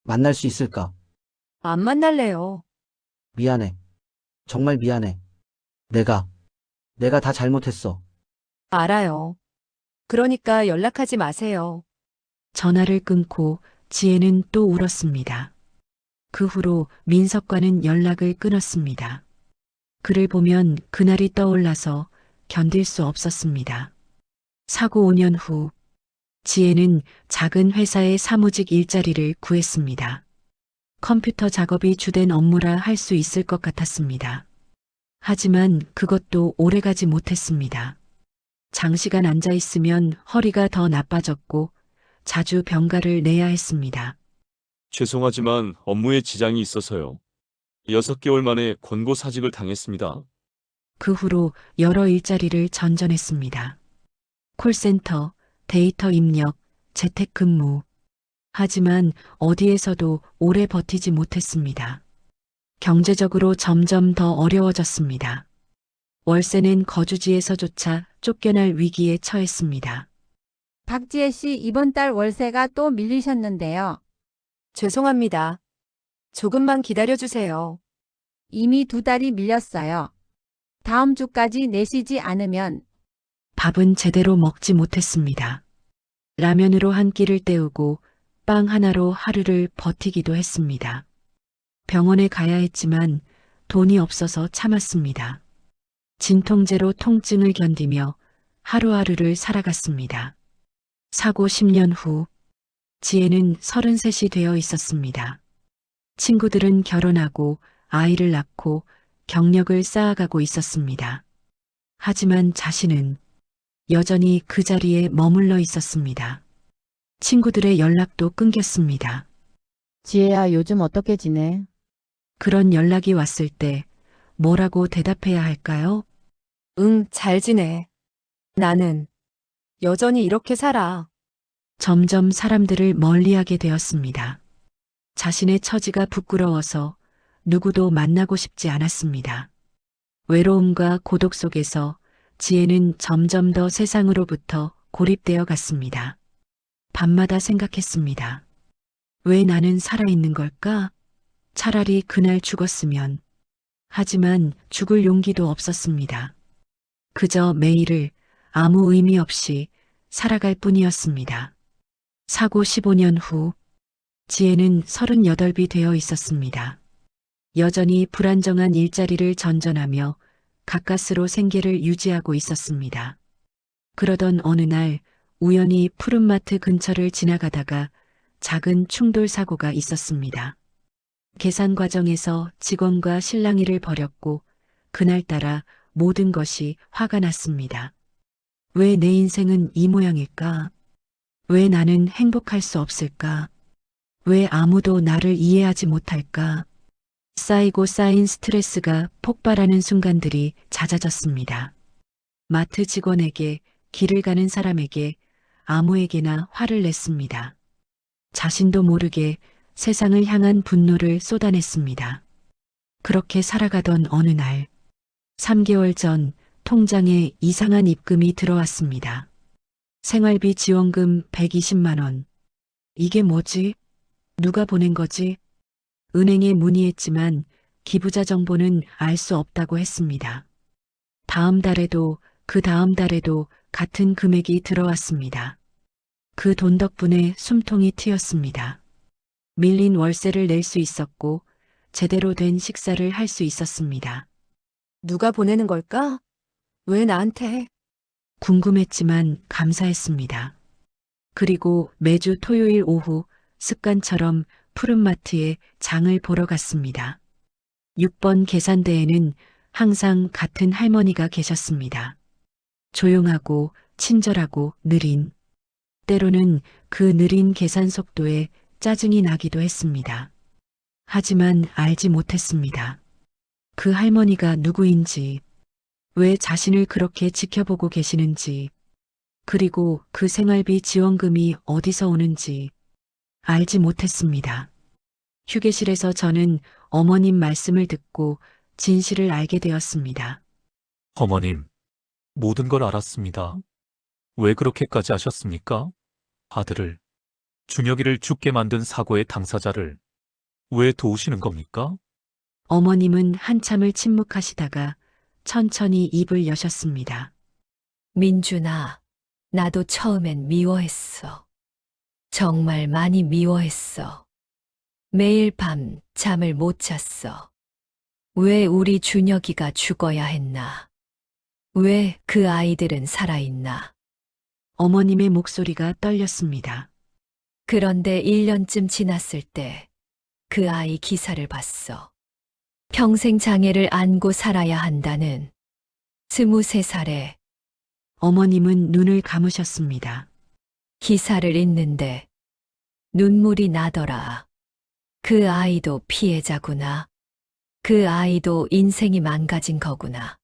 만날 수 있을까? 안 만날래요. 미안해. 정말 미안해. 내가 다 잘못했어. 알아요. 그러니까 연락하지 마세요. 전화를 끊고 지혜는 또 울었습니다. 그 후로 민석과는 연락을 끊었습니다. 그를 보면 그날이 떠올라서 견딜 수 없었습니다. 사고 5년 후 지혜는 작은 회사의 사무직 일자리를 구했습니다. 컴퓨터 작업이 주된 업무라 할 수 있을 것 같았습니다. 하지만 그것도 오래가지 못했습니다. 장시간 앉아 있으면 허리가 더 나빠졌고 자주 병가를 내야 했습니다. 죄송하지만 업무에 지장이 있어서요. 6개월 만에 권고사직을 당했습니다. 그 후로 여러 일자리를 전전했습니다. 콜센터, 데이터 입력, 재택근무. 하지만 어디에서도 오래 버티지 못했습니다. 경제적으로 점점 더 어려워졌습니다. 월세 낸 거주지에서조차 쫓겨날 위기에 처했습니다. 박지혜 씨, 이번 달 월세가 또 밀리셨는데요. 죄송합니다. 조금만 기다려주세요. 이미 2달이 밀렸어요. 다음 주까지 내시지 않으면 밥은 제대로 먹지 못했습니다. 라면으로 한 끼를 때우고 빵 하나로 하루를 버티기도 했습니다. 병원에 가야 했지만 돈이 없어서 참았습니다. 진통제로 통증을 견디며 하루하루를 살아갔습니다. 사고 10년 후 지혜는 33이 되어 있었습니다. 친구들은 결혼하고 아이를 낳고 경력을 쌓아가고 있었습니다. 하지만 자신은 여전히 그 자리에 머물러 있었습니다. 친구들의 연락도 끊겼습니다. 지혜야, 요즘 어떻게 지내? 그런 연락이 왔을 때 뭐라고 대답해야 할까요? 응, 잘 지내. 나는 여전히 이렇게 살아. 점점 사람들을 멀리하게 되었습니다. 자신의 처지가 부끄러워서 누구도 만나고 싶지 않았습니다. 외로움과 고독 속에서 지혜는 점점 더 세상으로부터 고립되어 갔습니다. 밤마다 생각했습니다. 왜 나는 살아있는 걸까? 차라리 그날 죽었으면. 하지만 죽을 용기도 없었습니다. 그저 매일을 아무 의미 없이 살아갈 뿐이었습니다. 사고 15년 후 지혜는 38이 되어 있었습니다. 여전히 불안정한 일자리를 전전하며 가까스로 생계를 유지하고 있었습니다. 그러던 어느 날 우연히 푸른마트 근처를 지나가다가 작은 충돌 사고가 있었습니다. 계산 과정에서 직원과 실랑이를 벌였고 그날따라 모든 것이 화가 났습니다. 왜 내 인생은 이 모양일까? 왜 나는 행복할 수 없을까? 왜 아무도 나를 이해하지 못할까? 쌓이고 쌓인 스트레스가 폭발하는 순간들이 잦아졌습니다. 마트 직원에게, 길을 가는 사람에게, 아무에게나 화를 냈습니다. 자신도 모르게 세상을 향한 분노를 쏟아냈습니다. 그렇게 살아가던 어느 날, 3개월 전 통장에 이상한 입금이 들어왔습니다. 생활비 지원금 120만 원. 이게 뭐지? 누가 보낸 거지? 은행에 문의했지만 기부자 정보는 알 수 없다고 했습니다. 다음 달에도 그 다음 달에도 같은 금액이 들어왔습니다. 그 돈 덕분에 숨통이 트였습니다. 밀린 월세를 낼 수 있었고 제대로 된 식사를 할 수 있었습니다. 누가 보내는 걸까? 왜 나한테? 궁금했지만 감사했습니다. 그리고 매주 토요일 오후 습관처럼 푸른마트에 장을 보러 갔습니다. 6번 계산대에는 항상 같은 할머니가 계셨습니다. 조용하고 친절하고 느린, 때로는 그 느린 계산 속도에 짜증이 나기도 했습니다. 하지만 알지 못했습니다. 그 할머니가 누구인지, 왜 자신을 그렇게 지켜보고 계시는지, 그리고 그 생활비 지원금이 어디서 오는지 알지 못했습니다. 휴게실에서 저는 어머님 말씀을 듣고 진실을 알게 되었습니다. 어머님, 모든 걸 알았습니다. 왜 그렇게까지 하셨습니까? 아들을, 준혁이를 죽게 만든 사고의 당사자를 왜 도우시는 겁니까? 어머님은 한참을 침묵하시다가 천천히 입을 여셨습니다. 민준아, 나도 처음엔 미워했어. 정말 많이 미워했어. 매일 밤 잠을 못 잤어. 왜 우리 준혁이가 죽어야 했나? 왜 그 아이들은 살아있나? 어머님의 목소리가 떨렸습니다. 그런데 1년쯤 지났을 때 그 아이 기사를 봤어. 평생 장애를 안고 살아야 한다는 23살에 어머님은 눈을 감으셨습니다. 기사를 읽는데 눈물이 나더라. 그 아이도 피해자구나. 그 아이도 인생이 망가진 거구나.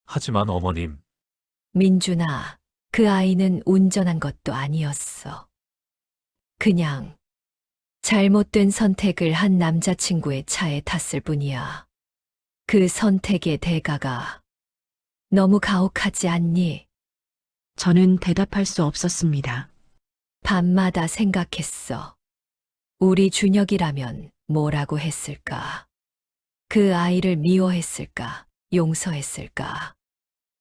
하지만 어머님, 민준아, 그 아이는 운전한 것도 아니었어. 그냥 잘못된 선택을 한 남자친구의 차에 탔을 뿐이야. 그 선택의 대가가 너무 가혹하지 않니? 저는 대답할 수 없었습니다. 밤마다 생각했어. 우리 준혁이라면 뭐라고 했을까? 그 아이를 미워했을까? 용서했을까?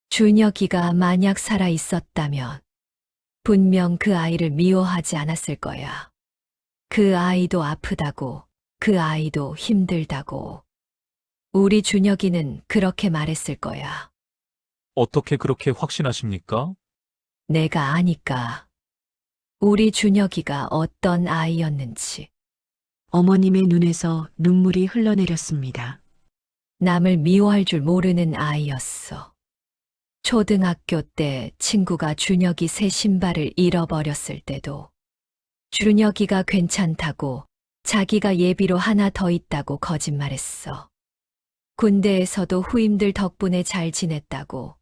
준혁이가 만약 살아 있었다면 분명 그 아이를 미워하지 않았을 거야. 그 아이도 아프다고, 그 아이도 힘들다고. 우리 준혁이는 그렇게 말했을 거야. 어떻게 그렇게 확신하십니까? 내가 아니까. 우리 준혁이가 어떤 아이였는지. 어머님의 눈에서 눈물이 흘러내렸습니다. 남을 미워할 줄 모르는 아이였어. 초등학교 때 친구가 준혁이 새 신발을 잃어버렸을 때도 준혁이가 괜찮다고 자기가 예비로 하나 더 있다고 거짓말했어. 군대에서도 후임들 덕분에 잘 지냈다고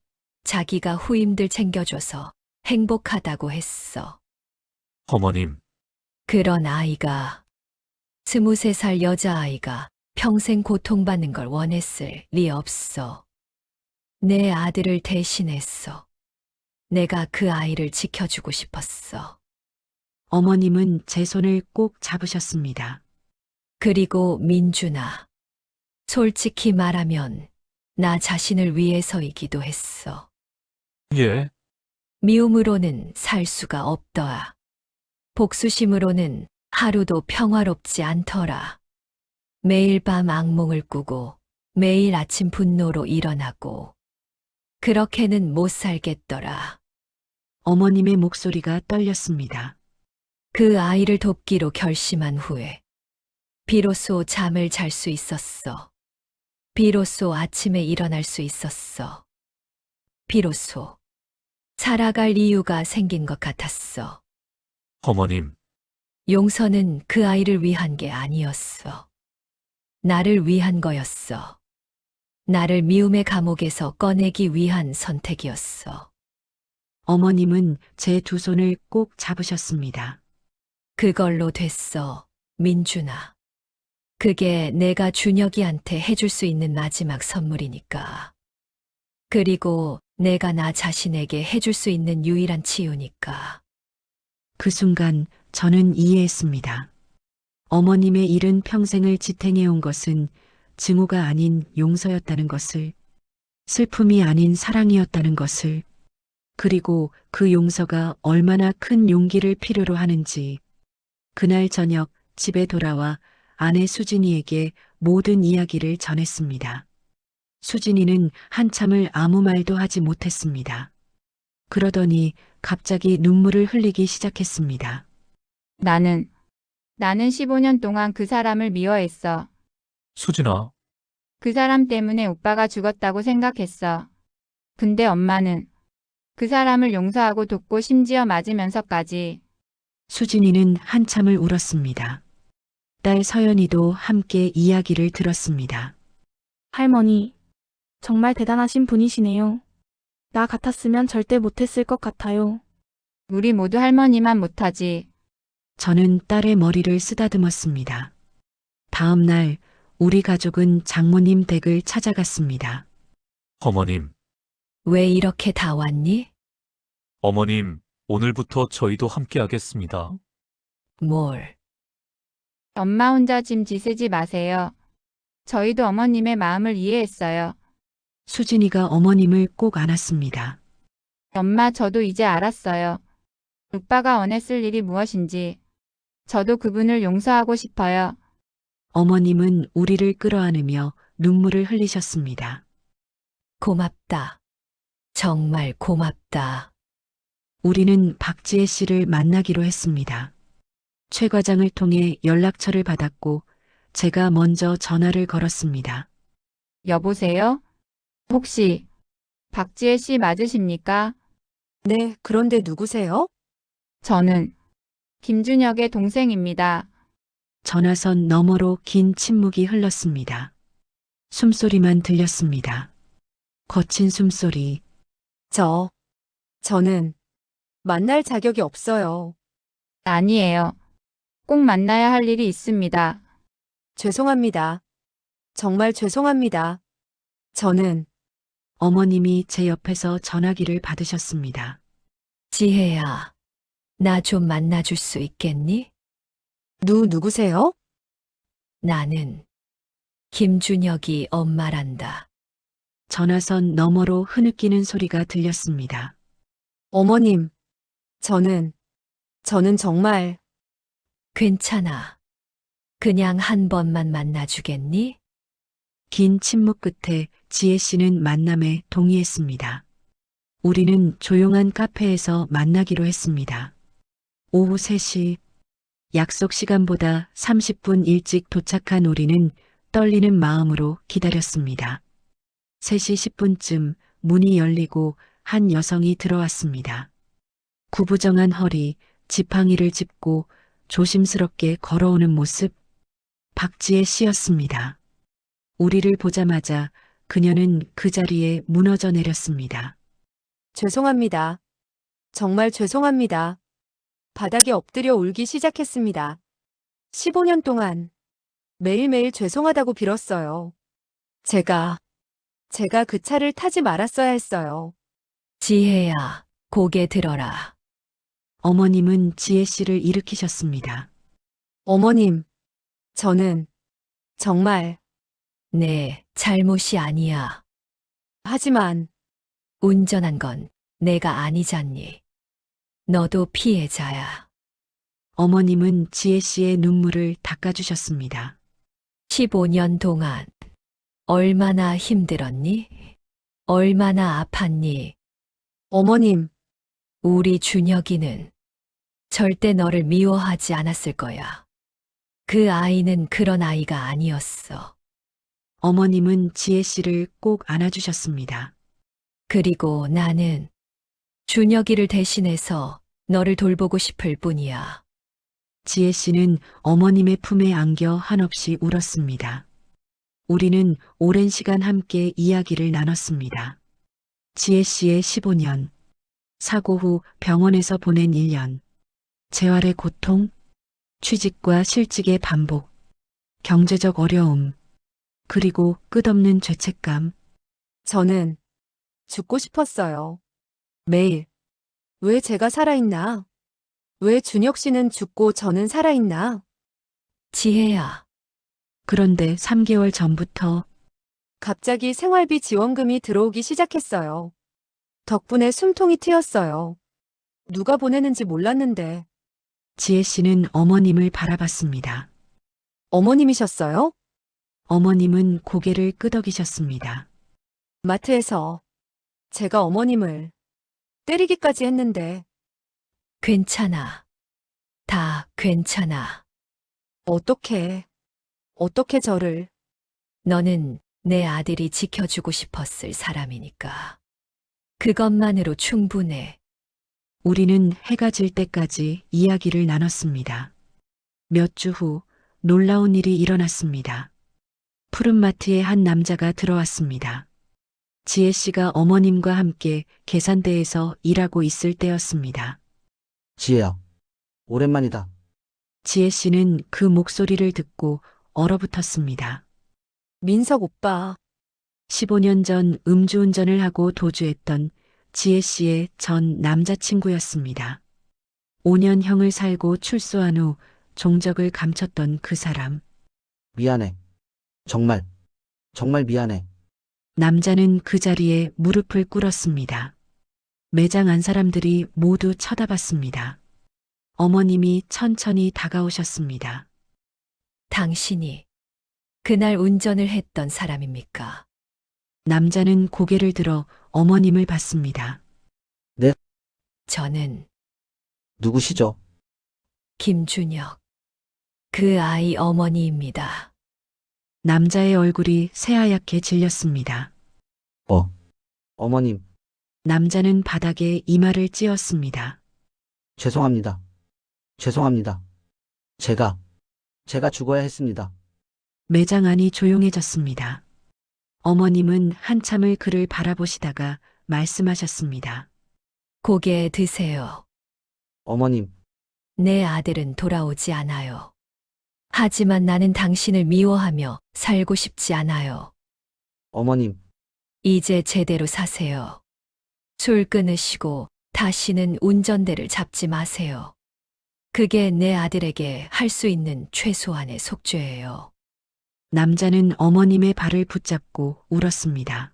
자기가 후임들 챙겨줘서 행복하다고 했어. 어머님, 그런 아이가 23살 여자아이가 평생 고통받는 걸 원했을 리 없어. 내 아들을 대신했어. 내가 그 아이를 지켜주고 싶었어. 어머님은 제 손을 꼭 잡으셨습니다. 그리고 민준아, 솔직히 말하면 나 자신을 위해서이기도 했어. 예, 미움으로는 살 수가 없더라. 복수심으로는 하루도 평화롭지 않더라. 매일 밤 악몽을 꾸고 매일 아침 분노로 일어나고 그렇게는 못 살겠더라. 어머님의 목소리가 떨렸습니다. 그 아이를 돕기로 결심한 후에 비로소 잠을 잘 수 있었어. 비로소 아침에 일어날 수 있었어. 비로소 살아갈 이유가 생긴 것 같았어. 어머님, 용서는 그 아이를 위한 게 아니었어. 나를 위한 거였어. 나를 미움의 감옥에서 꺼내기 위한 선택이었어. 어머님은 제 두 손을 꼭 잡으셨습니다. 그걸로 됐어, 민준아. 그게 내가 준혁이한테 해줄 수 있는 마지막 선물이니까. 그리고 내가 나 자신에게 해줄 수 있는 유일한 치유니까. 그 순간 저는 이해했습니다. 어머님의 이른 평생을 지탱해온 것은 증오가 아닌 용서였다는 것을, 슬픔이 아닌 사랑이었다는 것을, 그리고 그 용서가 얼마나 큰 용기를 필요로 하는지. 그날 저녁 집에 돌아와 아내 수진이에게 모든 이야기를 전했습니다. 수진이는 한참을 아무 말도 하지 못했습니다. 그러더니 갑자기 눈물을 흘리기 시작했습니다. 나는 나는 15년 동안 그 사람을 미워했어. 수진아, 그 사람 때문에 오빠가 죽었다고 생각했어. 근데 엄마는 그 사람을 용서하고 돕고 심지어 맞으면서까지. 수진이는 한참을 울었습니다. 딸 서연이도 함께 이야기를 들었습니다. 할머니, 정말 대단하신 분이시네요. 나 같았으면 절대 못했을 것 같아요. 우리 모두 할머니만 못하지. 저는 딸의 머리를 쓰다듬었습니다. 다음 날 우리 가족은 장모님 댁을 찾아갔습니다. 어머님, 왜 이렇게 다 왔니? 어머님, 오늘부터 저희도 함께 하겠습니다. 뭘? 엄마 혼자 짐 지쓰지 마세요. 저희도 어머님의 마음을 이해했어요. 수진이가 어머님을 꼭 안았습니다. 엄마, 저도 이제 알았어요. 오빠가 원했을 일이 무엇인지. 저도 그분을 용서하고 싶어요. 어머님은 우리를 끌어안으며 눈물을 흘리셨습니다. 고맙다. 정말 고맙다. 우리는 박지혜 씨를 만나기로 했습니다. 최 과장을 통해 연락처를 받았고 제가 먼저 전화를 걸었습니다. 여보세요? 혹시 박지혜 씨 맞으십니까? 네, 그런데 누구세요? 저는 김준혁의 동생입니다. 전화선 너머로 긴 침묵이 흘렀습니다. 숨소리만 들렸습니다. 거친 숨소리. 저는 만날 자격이 없어요. 아니에요. 꼭 만나야 할 일이 있습니다. 죄송합니다. 정말 죄송합니다. 저는 어머님이 제 옆에서 전화기를 받으셨습니다. 지혜야, 나 좀 만나줄 수 있겠니? 누구세요? 나는 김준혁이 엄마란다. 전화선 너머로 흐느끼는 소리가 들렸습니다. 어머님, 저는 정말 괜찮아. 그냥 한 번만 만나주겠니? 긴 침묵 끝에 지혜 씨는 만남에 동의했습니다. 우리는 조용한 카페에서 만나기로 했습니다. 오후 3시, 약속 시간보다 30분 일찍 도착한 우리는 떨리는 마음으로 기다렸습니다. 3시 10분쯤 문이 열리고 한 여성이 들어왔습니다. 구부정한 허리, 지팡이를 짚고 조심스럽게 걸어오는 모습, 박지혜 씨였습니다. 우리를 보자마자 그녀는 그 자리에 무너져 내렸습니다. 죄송합니다. 정말 죄송합니다. 바닥에 엎드려 울기 시작했습니다. 15년 동안 매일매일 죄송하다고 빌었어요. 제가 그 차를 타지 말았어야 했어요. 지혜야, 고개 들어라. 어머님은 지혜 씨를 일으키셨습니다. 어머님, 저는 정말 내 잘못이 아니야. 하지만 운전한 건 내가 아니잖니. 너도 피해자야. 어머님은 지혜 씨의 눈물을 닦아주셨습니다. 15년 동안 얼마나 힘들었니? 얼마나 아팠니? 어머님, 우리 준혁이는 절대 너를 미워하지 않았을 거야. 그 아이는 그런 아이가 아니었어. 어머님은 지혜 씨를 꼭 안아주셨습니다. 그리고 나는 준혁이를 대신해서 너를 돌보고 싶을 뿐이야. 지혜 씨는 어머님의 품에 안겨 한없이 울었습니다. 우리는 오랜 시간 함께 이야기를 나눴습니다. 지혜 씨의 15년, 사고 후 병원에서 보낸 1년, 재활의 고통, 취직과 실직의 반복, 경제적 어려움, 그리고 끝없는 죄책감. 저는 죽고 싶었어요. 매일. 왜 제가 살아있나? 왜 준혁 씨는 죽고 저는 살아있나? 지혜야. 그런데 3개월 전부터 갑자기 생활비 지원금이 들어오기 시작했어요. 덕분에 숨통이 트였어요. 누가 보내는지 몰랐는데. 지혜 씨는 어머님을 바라봤습니다. 어머님이셨어요? 어머님은 고개를 끄덕이셨습니다. 마트에서 제가 어머님을 때리기까지 했는데. 괜찮아. 다 괜찮아. 어떻게 저를. 너는 내 아들이 지켜주고 싶었을 사람이니까. 그것만으로 충분해. 우리는 해가 질 때까지 이야기를 나눴습니다. 몇 주 후 놀라운 일이 일어났습니다. 푸른 마트에 한 남자가 들어왔습니다. 지혜 씨가 어머님과 함께 계산대에서 일하고 있을 때였습니다. 지혜야, 오랜만이다. 지혜 씨는 그 목소리를 듣고 얼어붙었습니다. 민석 오빠. 15년 전 음주운전을 하고 도주했던 지혜 씨의 전 남자친구였습니다. 5년 형을 살고 출소한 후 종적을 감췄던 그 사람. 미안해. 정말 미안해. 남자는 그 자리에 무릎을 꿇었습니다. 매장 안 사람들이 모두 쳐다봤습니다. 어머님이 천천히 다가오셨습니다. 당신이 그날 운전을 했던 사람입니까? 남자는 고개를 들어 어머님을 봤습니다. 네? 저는 누구시죠? 김준혁. 그 아이 어머니입니다. 남자의 얼굴이 새하얗게 질렸습니다. 어머님, 남자는 바닥에 이마를 찧었습니다. 죄송합니다. 제가 죽어야 했습니다. 매장 안이 조용해졌습니다. 어머님은 한참을 그를 바라보시다가 말씀하셨습니다. 고개 드세요. 어머님, 내 아들은 돌아오지 않아요. 하지만 나는 당신을 미워하며 살고 싶지 않아요. 어머님, 이제 제대로 사세요. 술 끊으시고 다시는 운전대를 잡지 마세요. 그게 내 아들에게 할 수 있는 최소한의 속죄예요. 남자는 어머님의 발을 붙잡고 울었습니다.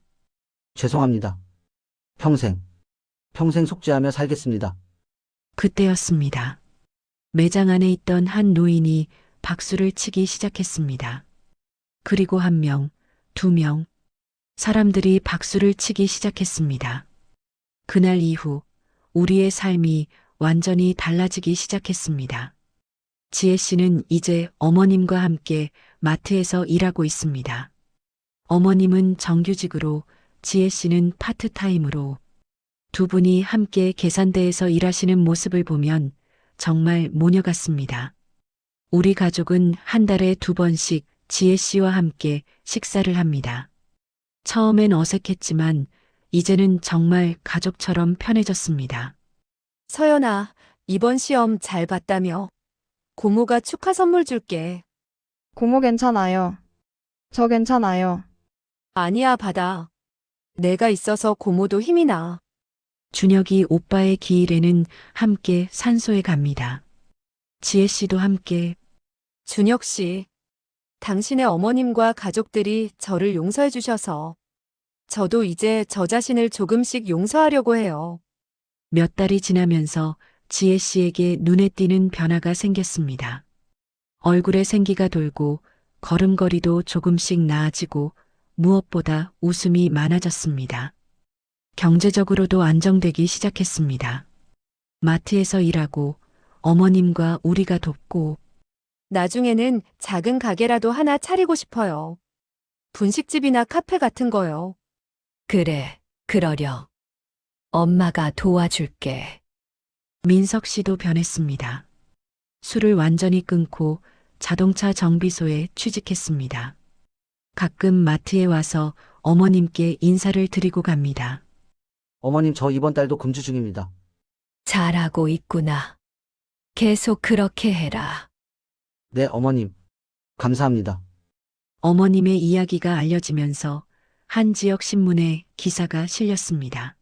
죄송합니다. 평생 속죄하며 살겠습니다. 그때였습니다. 매장 안에 있던 한 노인이 박수를 치기 시작했습니다. 그리고 1명, 2명, 사람들이 박수를 치기 시작했습니다. 그날 이후 우리의 삶이 완전히 달라지기 시작했습니다. 지혜 씨는 이제 어머님과 함께 마트에서 일하고 있습니다. 어머님은 정규직으로, 지혜 씨는 파트타임으로. 두 분이 함께 계산대에서 일하시는 모습을 보면 정말 모녀 같습니다. 우리 가족은 한 달에 2번씩 지혜 씨와 함께 식사를 합니다. 처음엔 어색했지만 이제는 정말 가족처럼 편해졌습니다. 서연아, 이번 시험 잘 봤다며. 고모가 축하 선물 줄게. 고모 괜찮아요. 저 괜찮아요. 아니야, 받아. 내가 있어서 고모도 힘이 나. 준혁이 오빠의 기일에는 함께 산소에 갑니다. 지혜 씨도 함께. 준혁 씨, 당신의 어머님과 가족들이 저를 용서해 주셔서 저도 이제 저 자신을 조금씩 용서하려고 해요. 몇 달이 지나면서 지혜 씨에게 눈에 띄는 변화가 생겼습니다. 얼굴에 생기가 돌고 걸음걸이도 조금씩 나아지고 무엇보다 웃음이 많아졌습니다. 경제적으로도 안정되기 시작했습니다. 마트에서 일하고 어머님과 우리가 돕고 나중에는 작은 가게라도 하나 차리고 싶어요. 분식집이나 카페 같은 거요. 그래, 그러려. 엄마가 도와줄게. 민석 씨도 변했습니다. 술을 완전히 끊고 자동차 정비소에 취직했습니다. 가끔 마트에 와서 어머님께 인사를 드리고 갑니다. 어머님, 저 이번 달도 금주 중입니다. 잘하고 있구나. 계속 그렇게 해라. 네, 어머님. 감사합니다. 어머님의 이야기가 알려지면서 한 지역 신문에 기사가 실렸습니다.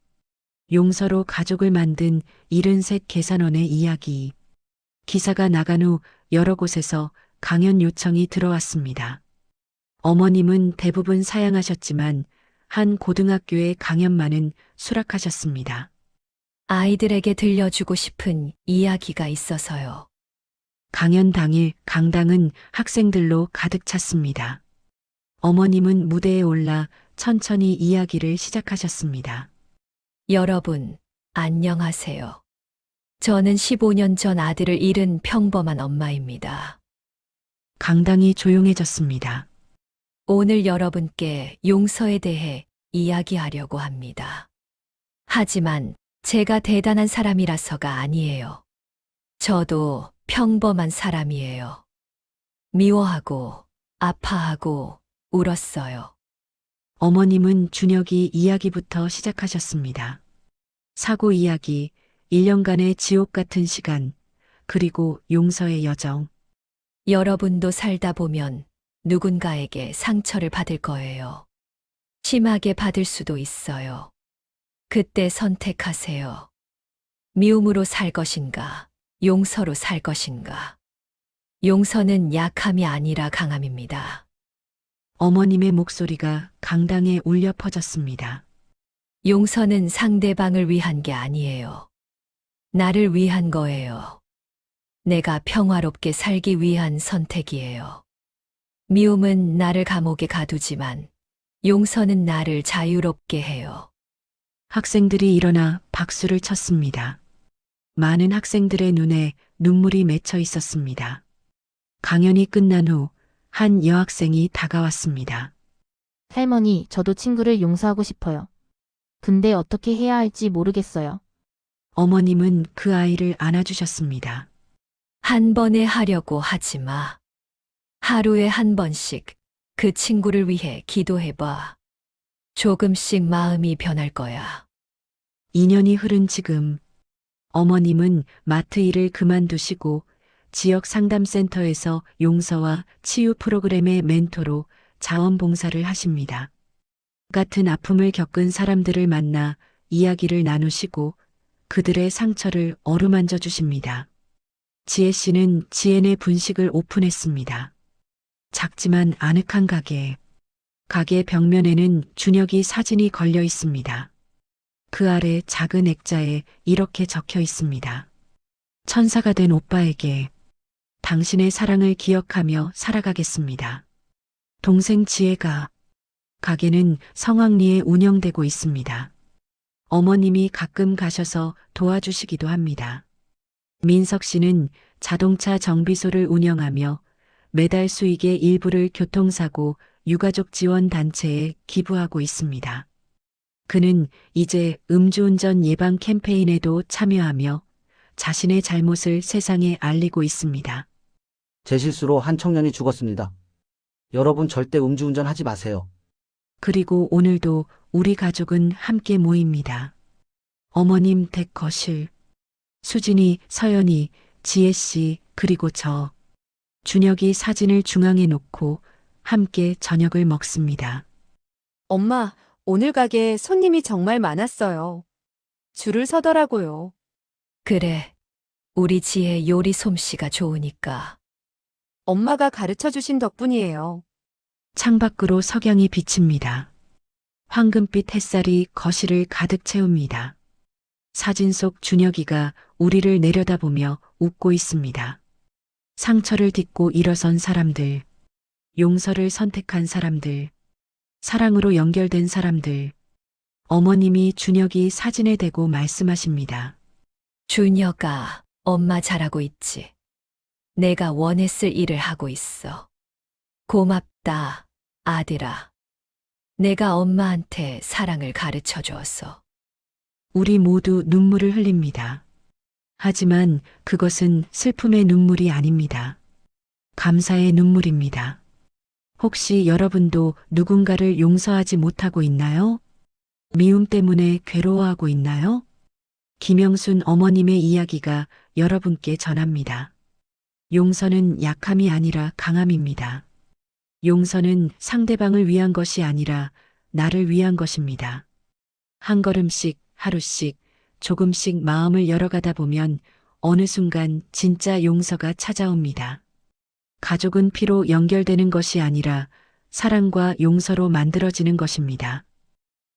용서로 가족을 만든 73 계산원의 이야기. 기사가 나간 후 여러 곳에서 강연 요청이 들어왔습니다. 어머님은 대부분 사양하셨지만 한 고등학교의 강연만은 수락하셨습니다. 아이들에게 들려주고 싶은 이야기가 있어서요. 강연 당일 강당은 학생들로 가득 찼습니다. 어머님은 무대에 올라 천천히 이야기를 시작하셨습니다. 여러분, 안녕하세요. 저는 15년 전 아들을 잃은 평범한 엄마입니다. 강당이 조용해졌습니다. 오늘 여러분께 용서에 대해 이야기하려고 합니다. 하지만 제가 대단한 사람이라서가 아니에요. 저도 평범한 사람이에요. 미워하고 아파하고 울었어요. 어머님은 준혁이 이야기부터 시작하셨습니다. 사고 이야기, 1년간의 지옥 같은 시간, 그리고 용서의 여정. 여러분도 살다 보면 누군가에게 상처를 받을 거예요. 심하게 받을 수도 있어요. 그때 선택하세요. 미움으로 살 것인가, 용서로 살 것인가. 용서는 약함이 아니라 강함입니다. 어머님의 목소리가 강당에 울려 퍼졌습니다. 용서는 상대방을 위한 게 아니에요. 나를 위한 거예요. 내가 평화롭게 살기 위한 선택이에요. 미움은 나를 감옥에 가두지만 용서는 나를 자유롭게 해요. 학생들이 일어나 박수를 쳤습니다. 많은 학생들의 눈에 눈물이 맺혀 있었습니다. 강연이 끝난 후 한 여학생이 다가왔습니다. 할머니, 저도 친구를 용서하고 싶어요. 근데 어떻게 해야 할지 모르겠어요. 어머님은 그 아이를 안아주셨습니다. 한 번에 하려고 하지 마. 하루에 한 번씩 그 친구를 위해 기도해봐. 조금씩 마음이 변할 거야. 2년이 흐른 지금 어머님은 마트 일을 그만두시고 지역 상담센터에서 용서와 치유 프로그램의 멘토로 자원봉사를 하십니다. 같은 아픔을 겪은 사람들을 만나 이야기를 나누시고 그들의 상처를 어루만져 주십니다. 지혜 씨는 지엔의 분식을 오픈했습니다. 작지만 아늑한 가게. 가게 벽면에는 준혁이 사진이 걸려 있습니다. 그 아래 작은 액자에 이렇게 적혀 있습니다. 천사가 된 오빠에게 당신의 사랑을 기억하며 살아가겠습니다. 동생 지혜가. 가게는 성황리에 운영되고 있습니다. 어머님이 가끔 가셔서 도와주시기도 합니다. 민석 씨는 자동차 정비소를 운영하며 매달 수익의 일부를 교통사고 유가족 지원 단체에 기부하고 있습니다. 그는 이제 음주운전 예방 캠페인에도 참여하며 자신의 잘못을 세상에 알리고 있습니다. 제 실수로 한 청년이 죽었습니다. 여러분 절대 음주운전 하지 마세요. 그리고 오늘도 우리 가족은 함께 모입니다. 어머님 댁 거실. 수진이, 서연이, 지혜 씨, 그리고 저. 준혁이 사진을 중앙에 놓고 함께 저녁을 먹습니다. 엄마, 오늘 가게에 손님이 정말 많았어요. 줄을 서더라고요. 그래. 우리 지혜 요리 솜씨가 좋으니까. 엄마가 가르쳐 주신 덕분이에요. 창밖으로 석양이 비칩니다. 황금빛 햇살이 거실을 가득 채웁니다. 사진 속 준혁이가 우리를 내려다보며 웃고 있습니다. 상처를 딛고 일어선 사람들, 용서를 선택한 사람들, 사랑으로 연결된 사람들. 어머님이 준혁이 사진에 대고 말씀하십니다. 준혁아, 엄마 잘하고 있지. 내가 원했을 일을 하고 있어. 고맙다, 아들아. 내가 엄마한테 사랑을 가르쳐 줘서. 우리 모두 눈물을 흘립니다. 하지만 그것은 슬픔의 눈물이 아닙니다. 감사의 눈물입니다. 혹시 여러분도 누군가를 용서하지 못하고 있나요? 미움 때문에 괴로워하고 있나요? 김영순 어머님의 이야기가 여러분께 전합니다. 용서는 약함이 아니라 강함입니다. 용서는 상대방을 위한 것이 아니라 나를 위한 것입니다. 한 걸음씩, 하루씩, 조금씩 마음을 열어가다 보면 어느 순간 진짜 용서가 찾아옵니다. 가족은 피로 연결되는 것이 아니라 사랑과 용서로 만들어지는 것입니다.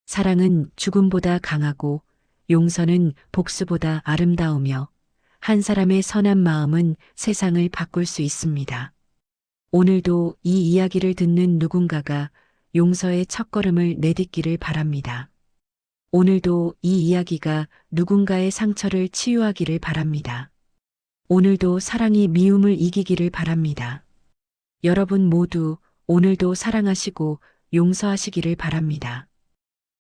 사랑은 죽음보다 강하고 용서는 복수보다 아름다우며 한 사람의 선한 마음은 세상을 바꿀 수 있습니다. 오늘도 이 이야기를 듣는 누군가가 용서의 첫걸음을 내딛기를 바랍니다. 오늘도 이 이야기가 누군가의 상처를 치유하기를 바랍니다. 오늘도 사랑이 미움을 이기기를 바랍니다. 여러분 모두 오늘도 사랑하시고 용서하시기를 바랍니다.